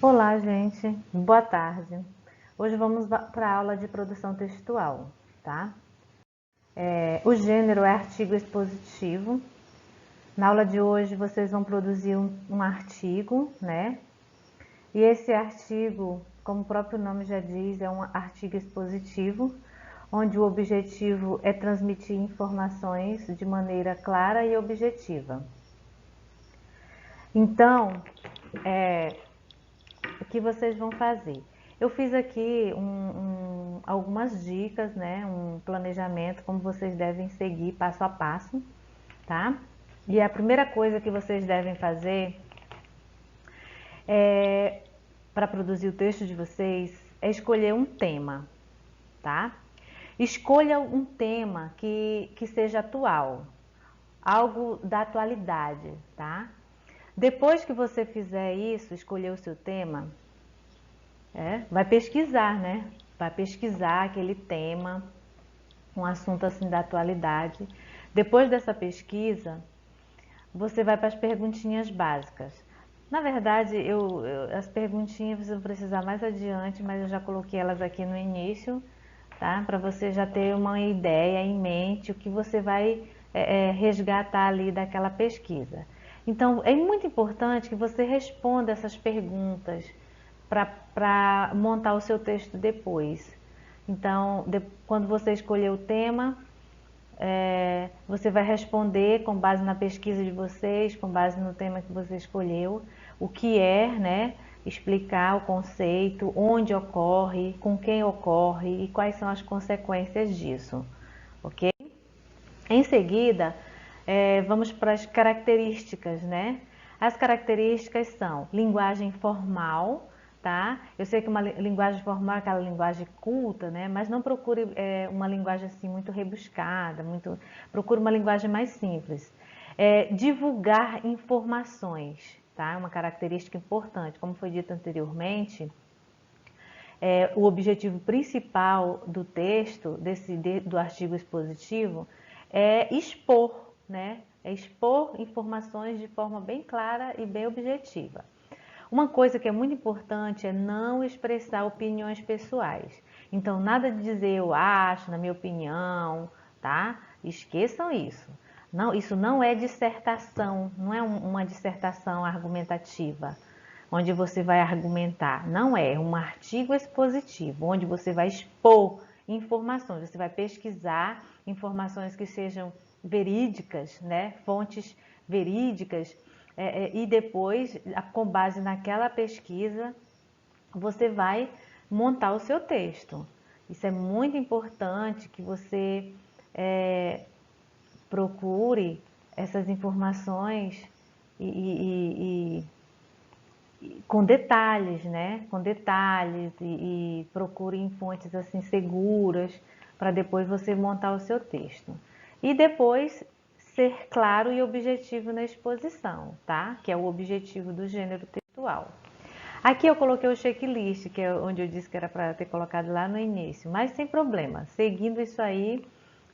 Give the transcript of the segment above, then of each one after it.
Olá, gente. Boa tarde. Hoje vamos para a aula de produção textual, tá? O gênero é artigo expositivo. Na aula de hoje vocês vão produzir um artigo, né? E esse artigo, como o próprio nome já diz, é um artigo expositivo, onde o objetivo é transmitir informações de maneira clara e objetiva. Então, o que vocês vão fazer? Eu fiz aqui algumas dicas, né? Um planejamento, como vocês devem seguir passo a passo, tá? E a primeira coisa que vocês devem fazer para produzir o texto de vocês é escolher um tema, tá? Escolha um tema que seja atual, algo da atualidade, tá? Depois que você fizer isso, escolher o seu tema, vai pesquisar, né? Vai pesquisar aquele tema, um assunto assim da atualidade. Depois dessa pesquisa, você vai para as perguntinhas básicas. Na verdade, as perguntinhas vocês vão precisar mais adiante, mas eu já coloquei elas aqui no início, tá? Para você já ter uma ideia em mente, o que você vai resgatar ali daquela pesquisa. Então, é muito importante que você responda essas perguntas para montar o seu texto depois. Então, quando você escolher o tema, você vai responder com base na pesquisa de vocês, com base no tema que você escolheu, o que é, né? Explicar o conceito, onde ocorre, com quem ocorre e quais são as consequências disso, ok? Em seguida, vamos para as características, né? As características são linguagem formal, tá? Eu sei que uma linguagem formal é aquela linguagem culta, né? Mas não procure uma linguagem assim muito rebuscada, procure uma linguagem mais simples. Divulgar informações, tá? É uma característica importante. Como foi dito anteriormente, o objetivo principal do texto, do artigo expositivo, é expor, né? É expor informações de forma bem clara e bem objetiva. Uma coisa que é muito importante é não expressar opiniões pessoais. Então, nada de dizer eu acho, na minha opinião, tá? Esqueçam isso. Não, isso não é dissertação, não é uma dissertação argumentativa, onde você vai argumentar. Não é um artigo expositivo, onde você vai expor informações, você vai pesquisar informações que sejam verídicas, né? Fontes verídicas, e depois, com base naquela pesquisa, você vai montar o seu texto. Isso é muito importante que você procure essas informações com detalhes, né? Com detalhes e procure em fontes assim seguras para depois você montar o seu texto. E depois ser claro e objetivo na exposição, tá? Que é o objetivo do gênero textual. Aqui eu coloquei o checklist, que é onde eu disse que era para ter colocado lá no início, mas sem problema, seguindo isso aí,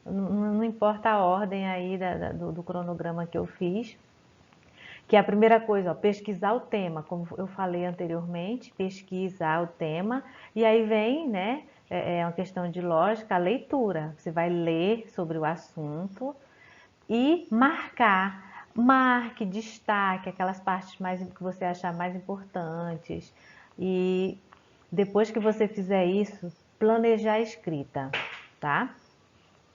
não importa a ordem aí do cronograma que eu fiz, que é a primeira coisa, ó, pesquisar o tema, como eu falei anteriormente, pesquisar o tema, e aí vem, né, uma questão de lógica, a leitura. Você vai ler sobre o assunto e marque, destaque aquelas partes mais que você achar mais importantes. E depois que você fizer isso, planejar a escrita, tá?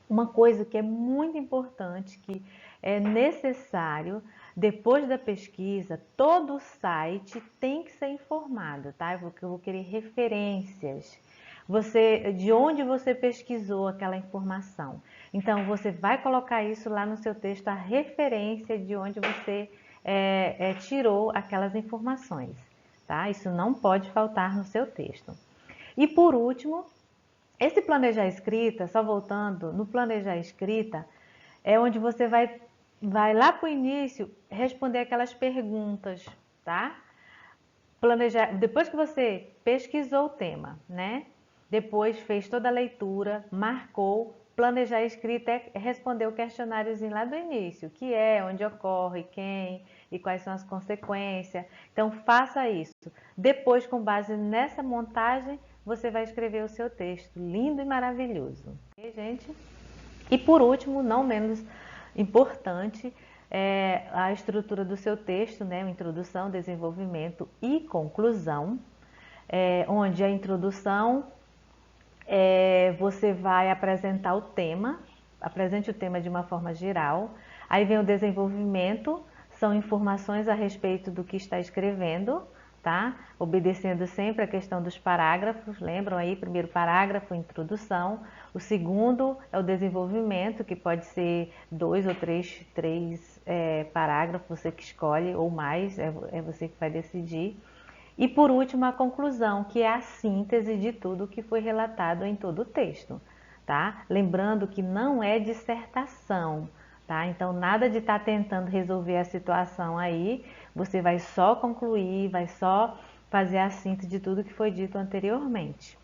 Uma coisa que é muito importante, que é necessário, depois da pesquisa, todo o site tem que ser informado, tá? Eu vou querer referências. De onde você pesquisou aquela informação. Então, você vai colocar isso lá no seu texto, a referência de onde você tirou aquelas informações, tá? Isso não pode faltar no seu texto. E por último, esse planejar escrita, só voltando, no planejar escrita, é onde você vai lá para o início responder aquelas perguntas, tá? Planejar, depois que você pesquisou o tema, né? Depois fez toda a leitura, marcou, planejar escrita é responder o questionáriozinho lá do início, que é, onde ocorre, quem, e quais são as consequências. Então, faça isso. Depois, com base nessa montagem, você vai escrever o seu texto, lindo e maravilhoso. Ok, gente? E por último, não menos importante, é a estrutura do seu texto, né? Introdução, desenvolvimento e conclusão, onde a introdução você vai apresentar o tema, apresente o tema de uma forma geral. Aí vem o desenvolvimento, são informações a respeito do que está escrevendo, tá? Obedecendo sempre a questão dos parágrafos, lembram aí? Primeiro parágrafo, introdução. O segundo é o desenvolvimento, que pode ser 2 ou 3 parágrafos, você que escolhe, ou mais, é você que vai decidir. E por último, a conclusão, que é a síntese de tudo que foi relatado em todo o texto, tá? Lembrando que não é dissertação, tá? Então, nada de estar tentando resolver a situação aí, você vai só concluir, vai só fazer a síntese de tudo que foi dito anteriormente.